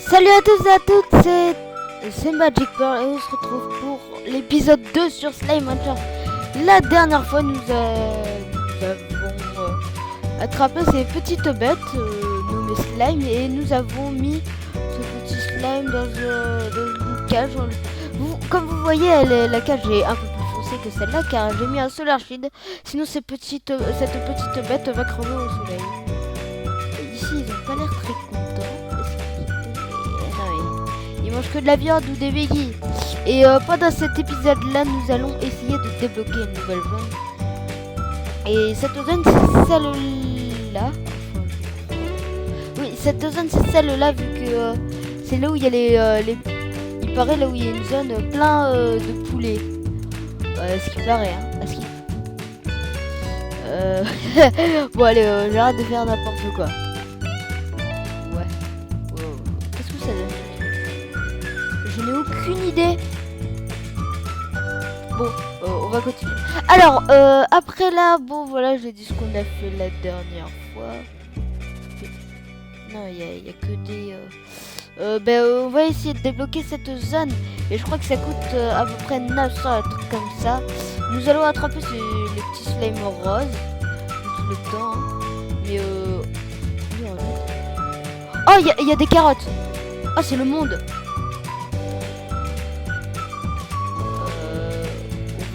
Salut à tous et à toutes, c'est Magic Pearl et on se retrouve pour l'épisode 2 sur Slime Hunter. La dernière fois nous avons attrapé ces petites bêtes nommées Slime et nous avons mis ce petit slime dans une cage. Comme vous voyez, la cage est un peu plus foncée que celle-là car j'ai mis un solar shield, sinon cette petite bête va crever au soleil. Et ici ils ont pas l'air très contents. Ils mangent que de la viande ou des veggies. Et pendant cet épisode-là, nous allons essayer de débloquer une nouvelle zone. Et cette zone, c'est celle-là. Oui, cette zone, c'est celle-là, vu que c'est là où il y a les... Il paraît là où il y a une zone plein de poulets. Ce qui paraît, hein. Bon, allez, j'arrête de faire n'importe quoi. Ouais. Wow. Qu'est-ce que ça donne? Je n'ai aucune idée. Bon, on va continuer. Alors, après là, bon, voilà, j'ai dit ce qu'on a fait la dernière fois. Non, il y a que des... on va essayer de débloquer cette zone. Et je crois que ça coûte à peu près 900, un truc comme ça. Nous allons attraper les petits slimes roses. Tout le temps. Hein. Mais oh, il y a des carottes. Oh, c'est le monde.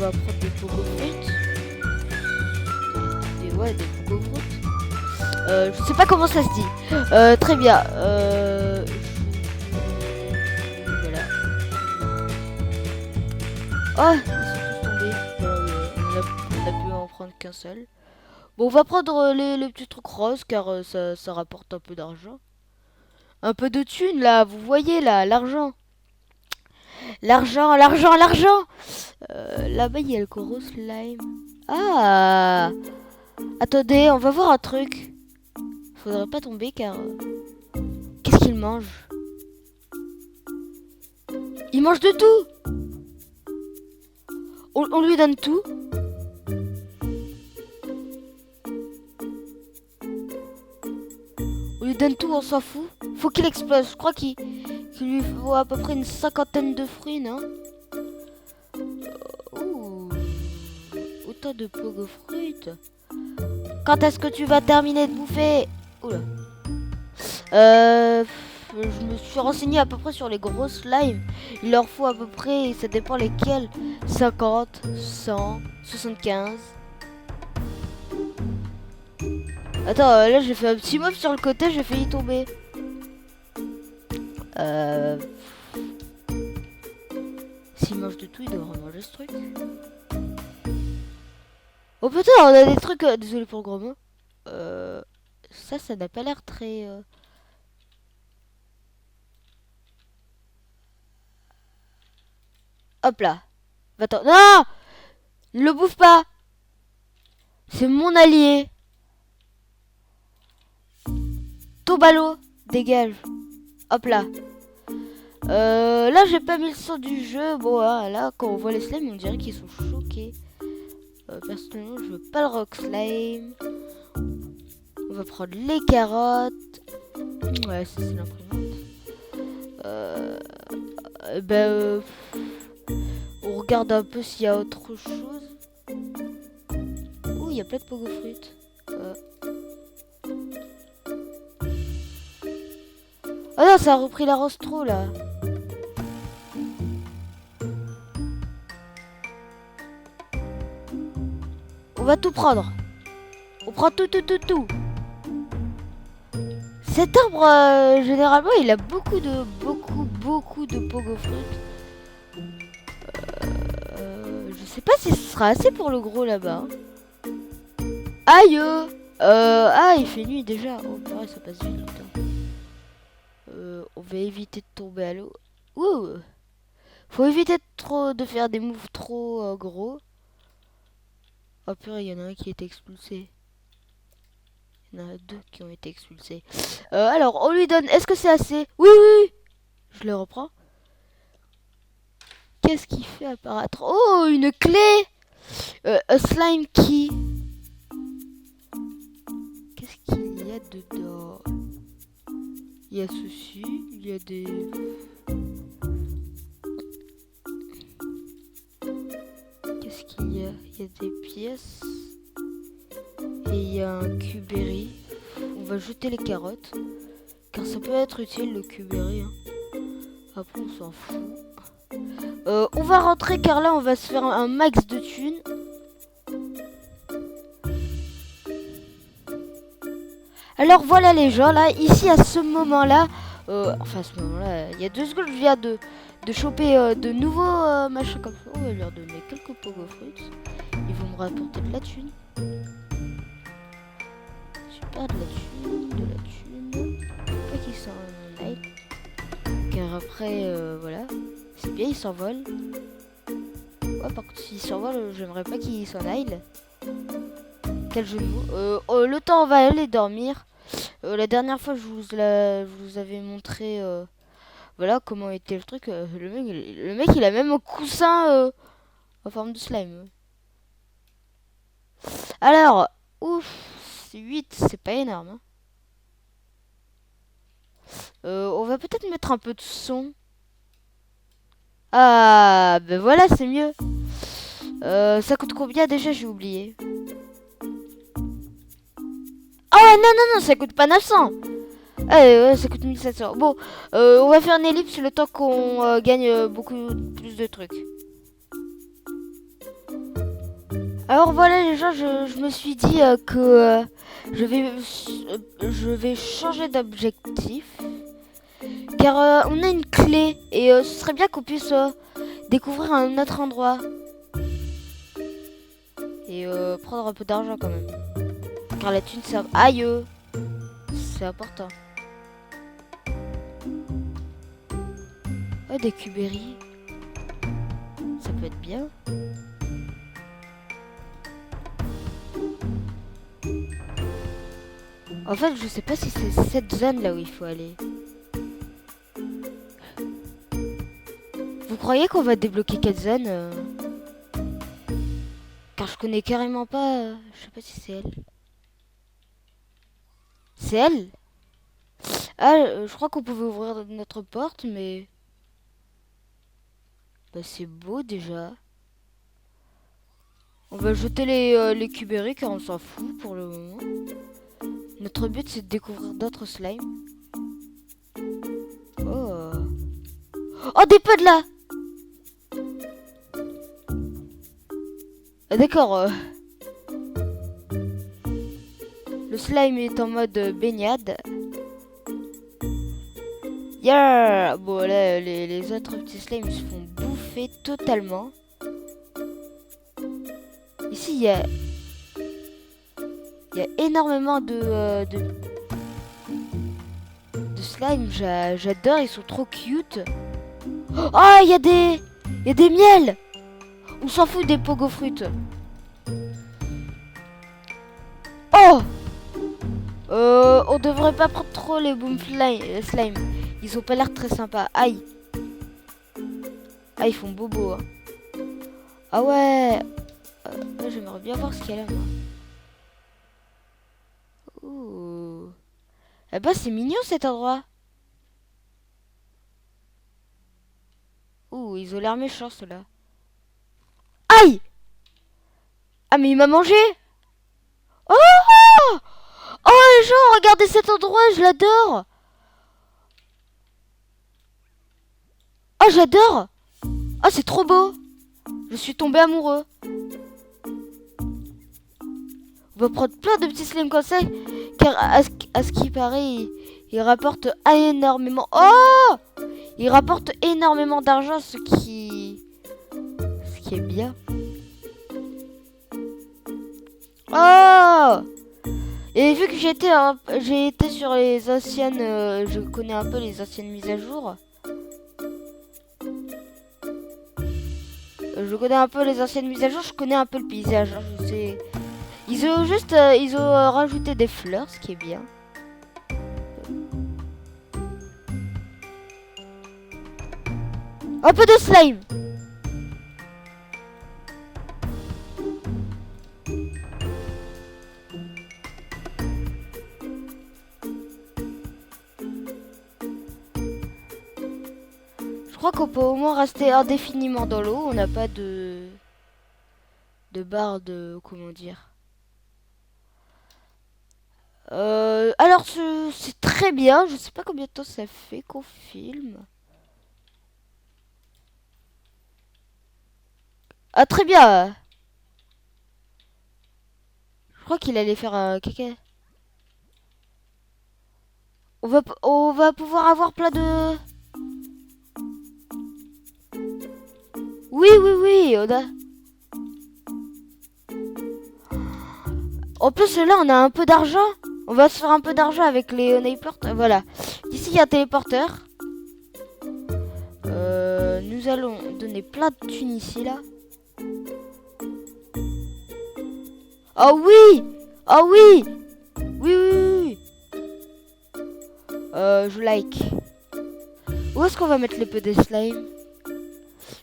On va prendre des pogo fruits. Ouais, des pogo fruits. Je sais pas comment ça se dit. Très bien. Voilà. Oh, ils sont tous tombés. On a pu en prendre qu'un seul. Bon, on va prendre les petits trucs roses car ça rapporte un peu d'argent. Un peu de thunes là, vous voyez là, l'argent. L'argent. Là-bas, il y a le gros slime. Ah! Attendez, on va voir un truc. Faudrait pas tomber car... Qu'est-ce qu'il mange? Il mange de tout! On lui donne tout. On lui donne tout, on s'en fout. Faut qu'il explose. Je crois qu'il lui faut à peu près une 50aine de fruits, non? Autant de pogo fruits. Quand est-ce que tu vas terminer de bouffer? Oula. Je me suis renseigné à peu près sur les gros slimes. Il leur faut à peu près, ça dépend lesquels, 50, 100, 75. Attends, là j'ai fait un petit mob sur le côté, j'ai failli tomber. S'il mange de tout, il devrait manger ce truc. Oh putain, on a des trucs... désolé pour le gros mot. Ça n'a pas l'air très... Hop là. Attends. Non! Ne le bouffe pas! C'est mon allié. Tombe à l'eau. Dégage. Hop là. Là, j'ai pas mis le son du jeu. Bon, hein, là, quand on voit les slimes, on dirait qu'ils sont choqués. Personnellement, je veux pas le rock slime. On va prendre les carottes. Ouais, ça, c'est l'imprimante. On regarde un peu s'il y a autre chose. Ouh, il y a plein de pogo fruits. Oh non, ça a repris la rose trop là. On va tout prendre. On prend tout. Cet arbre, généralement, il a beaucoup de pogo fruits. Je sais pas si ce sera assez pour le gros là-bas. Aïe! Ah, il fait nuit déjà. Oh, pareil, ça passe vite le temps. On va éviter de tomber à l'eau. Ouh! Faut éviter de faire des moves trop gros. Oh purée, il y en a un qui est expulsé. Il y en a deux qui ont été expulsés. Alors, on lui donne... Est-ce que c'est assez? Oui! Je le reprends. Qu'est-ce qu'il fait apparaître? Oh, une clé! A slime key. Qu'est-ce qu'il y a dedans? Il y a ceci, il y a des... Qu'est-ce qu'il y a? Il y a des pièces. Et il y a un Cuberry. On va jeter les carottes. Car ça peut être utile le Cuberry. Hein. Après on s'en fout. On va rentrer car là on va se faire un max de thunes. Alors voilà les gens, là, ici à ce moment-là, enfin à ce moment-là, il y a 2 secondes, je viens de choper de nouveaux machins comme ça. On va leur donner quelques pogo fruits. Ils vont me rapporter de la thune. Super, de la thune. Pas qu'ils s'en aillent. Car après, voilà. C'est bien, ils s'envolent. Ouais, par contre, s'ils s'envolent, j'aimerais pas qu'ils s'en aillent. Quel jeu de mots. Le temps, on va aller dormir. La dernière fois, je vous avais montré voilà comment était le truc. Le mec, il a même un coussin en forme de slime. Alors, ouf, 8, c'est pas énorme. Hein. On va peut-être mettre un peu de son. Ah, ben voilà, c'est mieux. Ça coûte combien déjà? J'ai oublié. Oh non, ça coûte pas 900. Ouais, ça coûte 1700. Bon, on va faire une ellipse le temps qu'on gagne beaucoup plus de trucs. Alors voilà les gens, je me suis dit que je vais changer d'objectif. Car on a une clé et ce serait bien qu'on puisse découvrir un autre endroit. Et prendre un peu d'argent quand même. Car la thune, ça... Aïe, c'est important. Oh, des Cuberry. Ça peut être bien. En fait, je sais pas si c'est cette zone là où il faut aller. Vous croyez qu'on va débloquer quelle zone Car je connais carrément pas... je sais pas si c'est elle. C'est elle? Ah, je crois qu'on pouvait ouvrir notre porte, mais... Bah, c'est beau déjà. On va jeter les Cuberry car on s'en fout pour le moment. Notre but c'est de découvrir d'autres slimes. Oh. Oh, des pods là! Ah, d'accord. Le slime est en mode baignade. Yeah! Bon là, les autres petits slimes se font bouffer totalement. Ici, il y a énormément de slime. J'adore, ils sont trop cute. Oh, il y a des miels. On s'en fout des pogo fruits. Oh, on devrait pas prendre trop les boom slime. Ils ont pas l'air très sympas. Aïe. Ah, ils font bobo. Hein. Ah ouais. J'aimerais bien voir ce qu'il y a là, moi. Ouh. Ah bah, c'est mignon cet endroit. Ouh, ils ont l'air méchants, ceux-là. Aïe! Ah, mais il m'a mangé! Oh! Oh, les gens, regardez cet endroit, je l'adore! Oh, j'adore! Oh, c'est trop beau! Je suis tombé amoureux. On va prendre plein de petits slimes comme ça, car à ce qui paraît, il rapporte énormément... Oh! Il rapporte énormément d'argent, ce qui est bien. Oh! Et vu que j'ai été sur les anciennes... je connais un peu les anciennes mises à jour. Je connais un peu les anciennes mises à jour, je connais un peu le paysage. Hein, je sais. Ils ont rajouté des fleurs, ce qui est bien. Un peu de slime. crois qu'on peut au moins rester indéfiniment dans l'eau. On n'a pas de barre de comment dire. Alors c'est très bien. Je sais pas combien de temps ça fait qu'on filme. Ah très bien. Je crois qu'il allait faire caca. On va pouvoir avoir plein de. Oui, oui, oui, on a. En plus, là, on a un peu d'argent. On va se faire un peu d'argent avec les téléporteurs. Voilà. Ici, il y a un téléporteur. Nous allons donner plein de thunes ici, là. Oh oui! Oh oui! Oui, oui, oui. Je like. Où est-ce qu'on va mettre les puddle slime?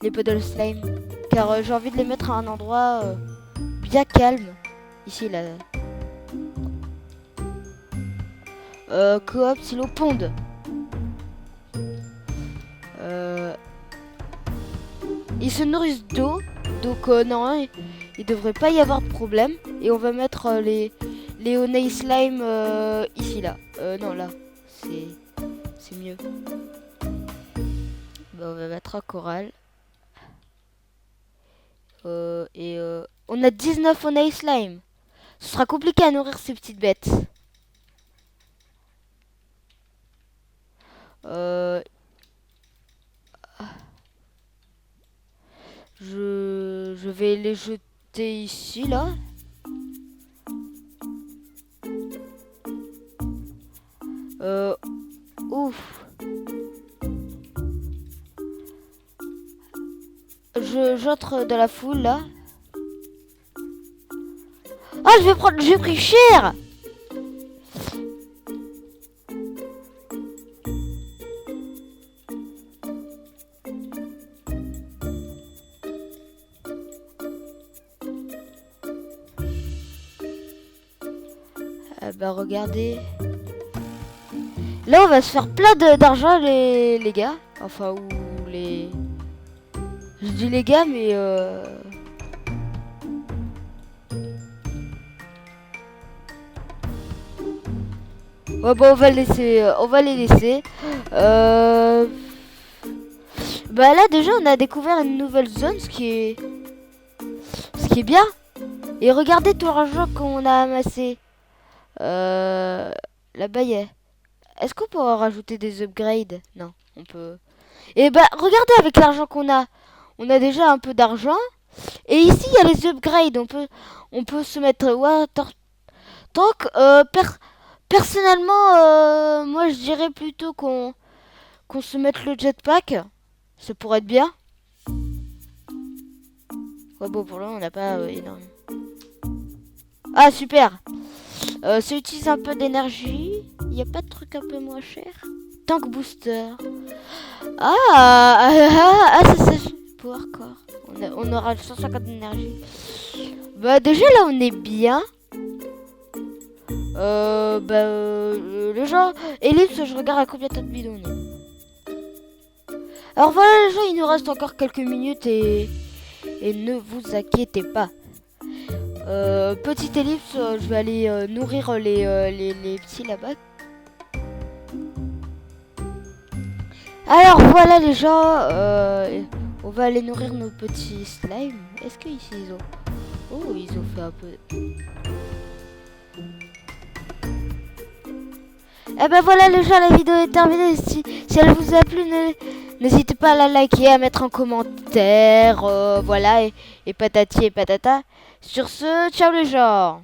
Les puddle slime. Car j'ai envie de les mettre à un endroit bien calme. Ici, là. Coop, silo, pond. Ils se nourrissent d'eau. Donc, non, il devrait pas y avoir de problème. Et on va mettre les honey slime ici, là. Non, là. C'est mieux. Bah, on va mettre un coral. On a 19 honey slime. Ce sera compliqué à nourrir ces petites bêtes. Je vais les jeter ici, là. Ouf. J'entre dans la foule, là. Ah, j'ai pris cher. Ah bah regardez. Là on va se faire plein d'argent les gars. Enfin ou les. Je dis les gars mais ouais bon on va les laisser. Bah là déjà on a découvert une nouvelle zone ce qui est bien. Et regardez tout l'argent qu'on a amassé. Là-bas, il y a. Est-ce qu'on peut rajouter des upgrades? Non, on peut. Et bah, regardez avec l'argent qu'on a. On a déjà un peu d'argent. Et ici, il y a les upgrades. On peut se mettre water tank. Personnellement, moi, je dirais plutôt qu'on se mette le jetpack. Ça pourrait être bien. Ouais, bon, pour là, on n'a pas énormément. Ah, super. Ça utilise un peu d'énergie. Il n'y a pas de truc un peu moins cher. Tank booster. C'est ça. Power core. On aura 150 d'énergie. Bah déjà là on est bien. Les gens. Ellipse, je regarde à combien de temps de bidon on est. Alors voilà les gens, il nous reste encore quelques minutes et ne vous inquiétez pas. Petite ellipse, je vais aller nourrir les petits là-bas. Alors voilà les gens, on va aller nourrir nos petits slimes. Est-ce que ici ils ont... Oh, ils ont fait un peu... Eh ben voilà les gens, la vidéo est terminée. Si elle vous a plu, n'hésitez pas à la liker, à mettre en commentaire, voilà, et patati et patata. Sur ce, ciao les gens.